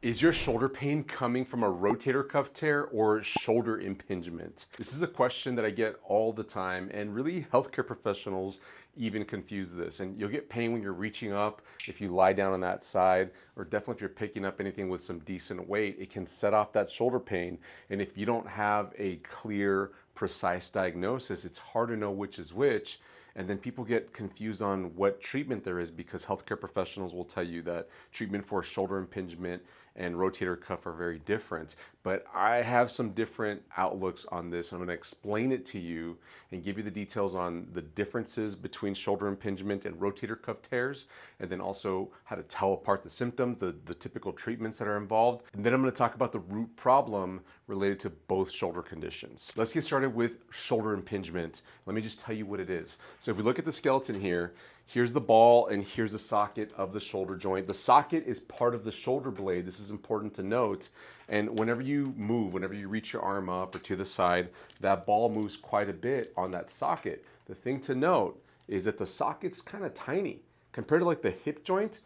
Is your shoulder pain coming from a rotator cuff tear or shoulder impingement? This is a question that I get all the time, and really healthcare professionals even confuse this. And you'll get pain when you're reaching up, if you lie down on that side, or definitely if you're picking up anything with some decent weight, it can set off that shoulder pain. And if you don't have a clear, precise diagnosis, it's hard to know which is which. And then people get confused on what treatment there is, because healthcare professionals will tell you that treatment for shoulder impingement and rotator cuff are very different. But I have some different outlooks on this. I'm going to explain it to you and give you the details on the differences between shoulder impingement and rotator cuff tears, and then also how to tell apart the symptoms, the typical treatments that are involved. And then I'm going to talk about the root problem related to both shoulder conditions. Let's get started with shoulder impingement. Let me just tell you what it is. So if we look at the skeleton here, here's the ball and here's the socket of the shoulder joint. The socket is part of the shoulder blade. This is important to note. And whenever you move, whenever you reach your arm up or to the side, that ball moves quite a bit on that socket. The thing to note is that the socket's kind of tiny. Compared to like the hip joint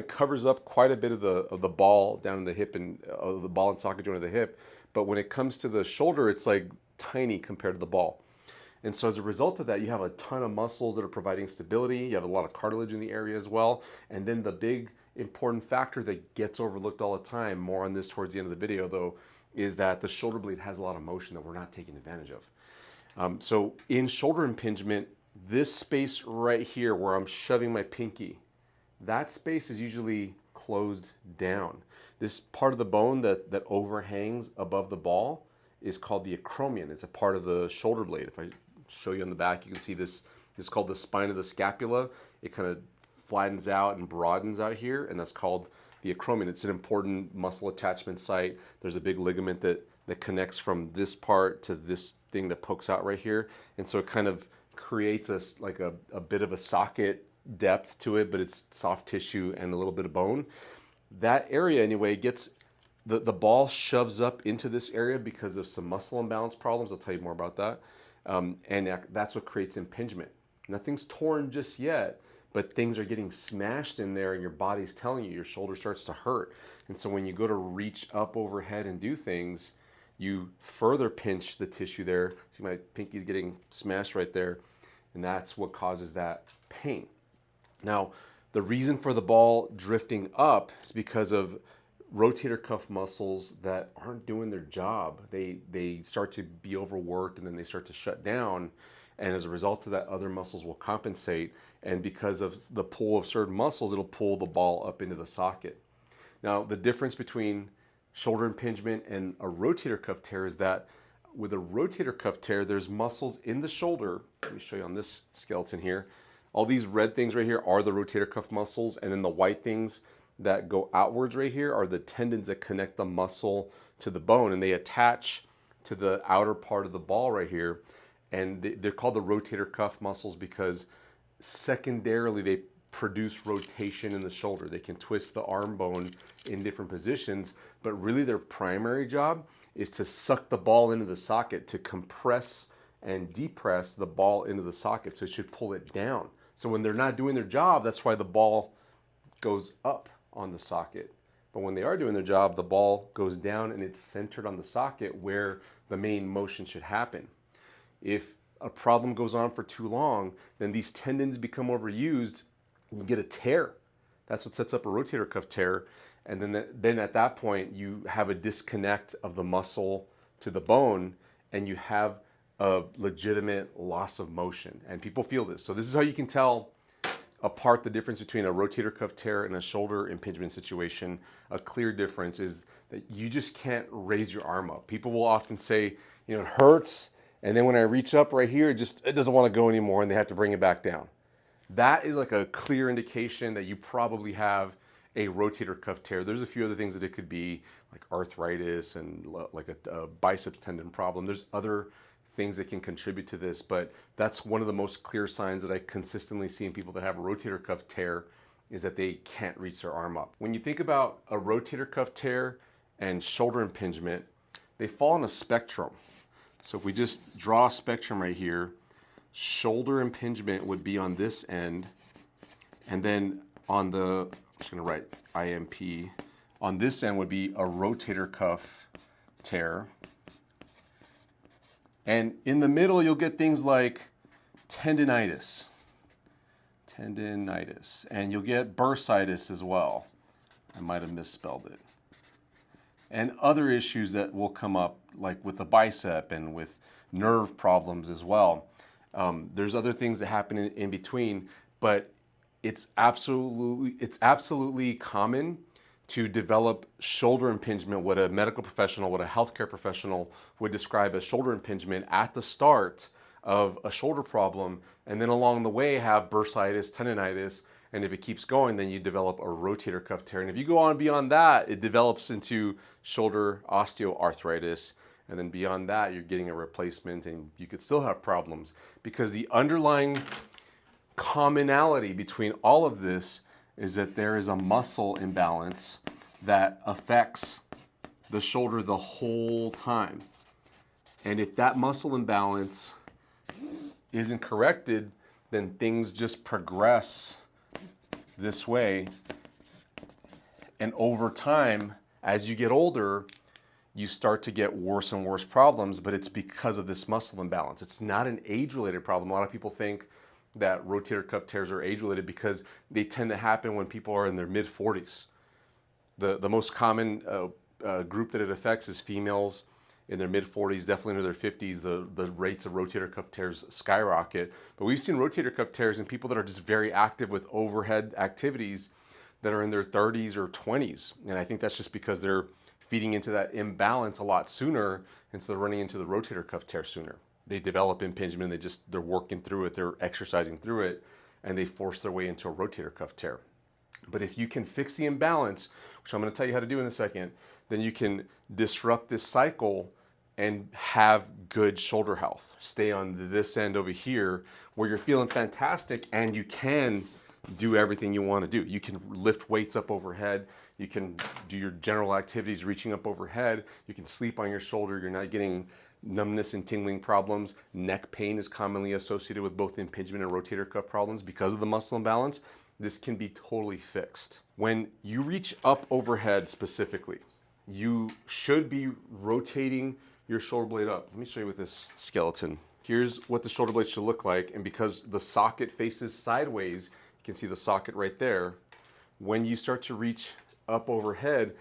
covers up quite a bit of the ball down in the hip and the ball and socket joint of the hip. But when it comes to the shoulder, it's like tiny compared to the ball. And so as a result of that, you have a ton of muscles that are providing stability. You have a lot of cartilage in the area as well. And then the big important factor that gets overlooked all the time, more on this towards the end of the video though, is that the shoulder blade has a lot of motion that we're not taking advantage of. So in shoulder impingement, this space right here where I'm shoving my pinky, that space is usually closed down. This part of the bone that overhangs above the ball is called the acromion. It's a part of the shoulder blade. If I show you on the back, you can see this is called the spine of the scapula. It kind of flattens out and broadens out here, and that's called the acromion. It's an important muscle attachment site. There's a big ligament that connects from this part to this thing that pokes out right here. And so it kind of creates like a bit of a socket depth to it, but it's soft tissue and a little bit of bone. That area anyway gets, the ball shoves up into this area because of some muscle imbalance problems. I'll tell you more about that. And that's what creates impingement. Nothing's torn just yet, but things are getting smashed in there and your body's telling you, your shoulder starts to hurt. And so when you go to reach up overhead and do things, you further pinch the tissue there. See, my pinky's getting smashed right there, and that's what causes that pain. Now, the reason for the ball drifting up is because of rotator cuff muscles that aren't doing their job. They start to be overworked and then they start to shut down. And as a result of that, other muscles will compensate. And because of the pull of certain muscles, it'll pull the ball up into the socket. Now, the difference between shoulder impingement and a rotator cuff tear is that with a rotator cuff tear, there's muscles in the shoulder. Let me show you on this skeleton here. All these red things right here are the rotator cuff muscles, and then the white things that go outwards right here are the tendons that connect the muscle to the bone, and they attach to the outer part of the ball right here. And they're called the rotator cuff muscles because secondarily they produce rotation in the shoulder. They can twist the arm bone in different positions, but really their primary job is to suck the ball into the socket, to compress and depress the ball into the socket. So it should pull it down. So when they're not doing their job, that's why the ball goes up on the socket. But when they are doing their job, the ball goes down and it's centered on the socket where the main motion should happen. If a problem goes on for too long, then these tendons become overused and you get a tear. That's what sets up a rotator cuff tear. And then at that point, you have a disconnect of the muscle to the bone and you have a legitimate loss of motion. And people feel this. So this is how you can tell apart the difference between a rotator cuff tear and a shoulder impingement situation. A clear difference is that you just can't raise your arm up. People will often say, you know, it hurts, and then when I reach up right here, it doesn't want to go anymore, and they have to bring it back down. That is like a clear indication that you probably have a rotator cuff tear. There's a few other things that it could be, like arthritis and like a biceps tendon problem. There's other things that can contribute to this, but that's one of the most clear signs that I consistently see in people that have a rotator cuff tear, is that they can't reach their arm up. When you think about a rotator cuff tear and shoulder impingement, they fall on a spectrum. So if we just draw a spectrum right here, shoulder impingement would be on this end, and then on the, I'm just gonna write IMP, On this end would be a rotator cuff tear. And in the middle, you'll get things like tendinitis, and you'll get bursitis as well. I might have misspelled it. And other issues that will come up, like with the bicep and with nerve problems as well. There's other things that happen in between, but it's absolutely common to develop shoulder impingement, what a medical professional, what a healthcare professional would describe as shoulder impingement at the start of a shoulder problem, and then along the way have bursitis, tendinitis, and if it keeps going, then you develop a rotator cuff tear. And if you go on beyond that, it develops into shoulder osteoarthritis, and then beyond that, you're getting a replacement, and you could still have problems because the underlying commonality between all of this is that there is a muscle imbalance that affects the shoulder the whole time. And if that muscle imbalance isn't corrected, then things just progress this way. And over time, as you get older, you start to get worse and worse problems, but it's because of this muscle imbalance. It's not an age-related problem. A lot of people think that rotator cuff tears are age-related because they tend to happen when people are in their mid-40s. The most common group that it affects is females in their mid-40s, definitely into their 50s. The rates of rotator cuff tears skyrocket. But we've seen rotator cuff tears in people that are just very active with overhead activities that are in their 30s or 20s. And I think that's just because they're feeding into that imbalance a lot sooner, and so they're running into the rotator cuff tear sooner. They develop impingement, they're working through it, they're exercising through it, and they force their way into a rotator cuff tear. But if you can fix the imbalance, which I'm going to tell you how to do in a second, then you can disrupt this cycle and have good shoulder health. Stay on this end over here where you're feeling fantastic and you can do everything you want to do. You can lift weights up overhead. You can do your general activities reaching up overhead. You can sleep on your shoulder. You're not getting numbness and tingling problems. Neck pain is commonly associated with both impingement and rotator cuff problems because of the muscle imbalance. This can be totally fixed. When you reach up overhead specifically, you should be rotating your shoulder blade up. Let me show you with this skeleton. Here's what the shoulder blade should look like, and because the socket faces sideways, you can see the socket right there. When you start to reach up overhead,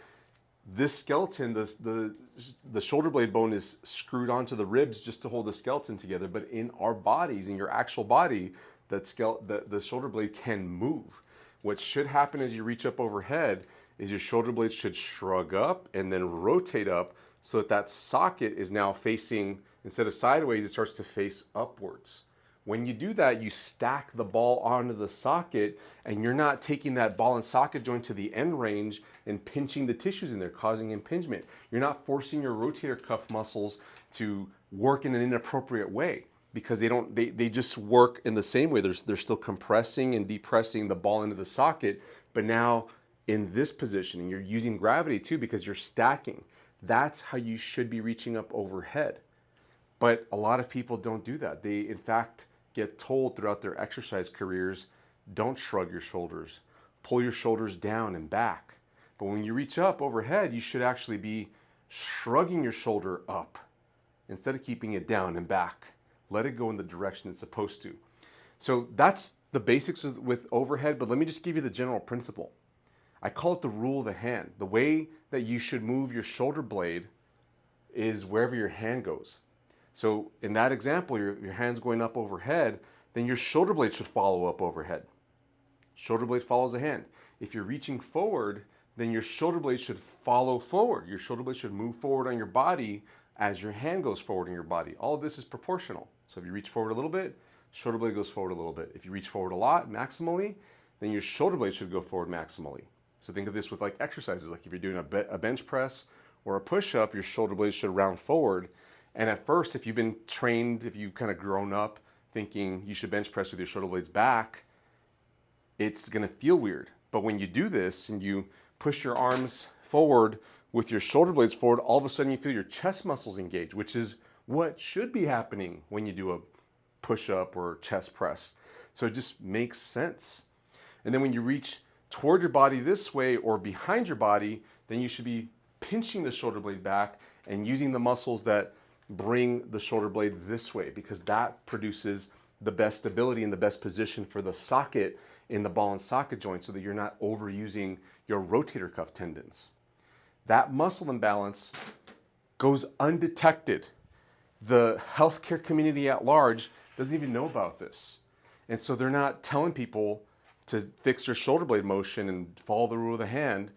this skeleton, the shoulder blade bone is screwed onto the ribs just to hold the skeleton together. But in our bodies, in your actual body, the shoulder blade can move. What should happen as you reach up overhead is your shoulder blade should shrug up and then rotate up so that socket is now facing, instead of sideways, it starts to face upwards. When you do that, you stack the ball onto the socket, and you're not taking that ball and socket joint to the end range and pinching the tissues in there, causing impingement. You're not forcing your rotator cuff muscles to work in an inappropriate way because they just work in the same way. They're still compressing and depressing the ball into the socket, but now in this position, and you're using gravity too because you're stacking. That's how you should be reaching up overhead. But a lot of people don't do that. They, in fact, get told throughout their exercise careers, don't shrug your shoulders, pull your shoulders down and back. But when you reach up overhead, you should actually be shrugging your shoulder up instead of keeping it down and back. Let it go in the direction it's supposed to. So that's the basics with overhead, but let me just give you the general principle. I call it the rule of the hand. The way that you should move your shoulder blade is wherever your hand goes. So in that example, your hand's going up overhead, then your shoulder blade should follow up overhead. Shoulder blade follows the hand. If you're reaching forward, then your shoulder blade should follow forward. Your shoulder blade should move forward on your body as your hand goes forward in your body. All of this is proportional. So if you reach forward a little bit, shoulder blade goes forward a little bit. If you reach forward a lot, maximally, then your shoulder blade should go forward maximally. So think of this with like exercises, like if you're doing a bench press or a push-up, your shoulder blade should round forward. And at first, if you've been trained, if you've kind of grown up thinking you should bench press with your shoulder blades back, it's gonna feel weird. But when you do this and you push your arms forward with your shoulder blades forward, all of a sudden you feel your chest muscles engage, which is what should be happening when you do a push-up or chest press. So it just makes sense. And then when you reach toward your body this way or behind your body, then you should be pinching the shoulder blade back and using the muscles that bring the shoulder blade this way, because that produces the best stability and the best position for the socket in the ball and socket joint so that you're not overusing your rotator cuff tendons. That muscle imbalance goes undetected. The healthcare community at large doesn't even know about this. And so they're not telling people to fix their shoulder blade motion and follow the rule of the hand.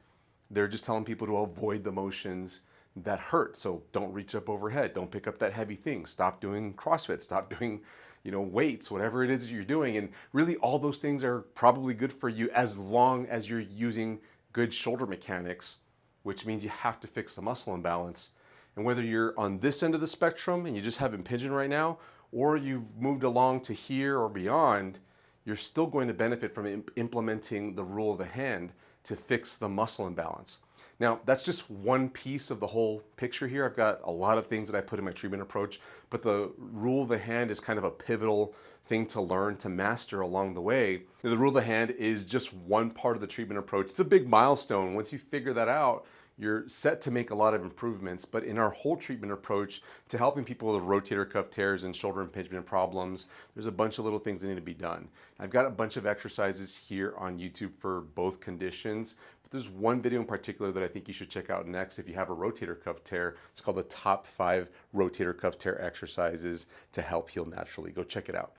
They're just telling people to avoid the motions that hurt. So don't reach up overhead. Don't pick up that heavy thing. Stop doing CrossFit. Stop doing, weights, whatever it is that you're doing. And really all those things are probably good for you as long as you're using good shoulder mechanics, which means you have to fix the muscle imbalance. And whether you're on this end of the spectrum and you just have impingement right now, or you've moved along to here or beyond, you're still going to benefit from implementing the rule of the hand to fix the muscle imbalance. Now, that's just one piece of the whole picture here. I've got a lot of things that I put in my treatment approach, but the rule of the hand is kind of a pivotal thing to learn, to master along the way. The rule of the hand is just one part of the treatment approach. It's a big milestone. Once you figure that out, you're set to make a lot of improvements. But in our whole treatment approach to helping people with rotator cuff tears and shoulder impingement problems, there's a bunch of little things that need to be done. I've got a bunch of exercises here on YouTube for both conditions, but there's one video in particular that I think you should check out next if you have a rotator cuff tear. It's called the top 5 rotator cuff tear exercises to help heal naturally. Go check it out.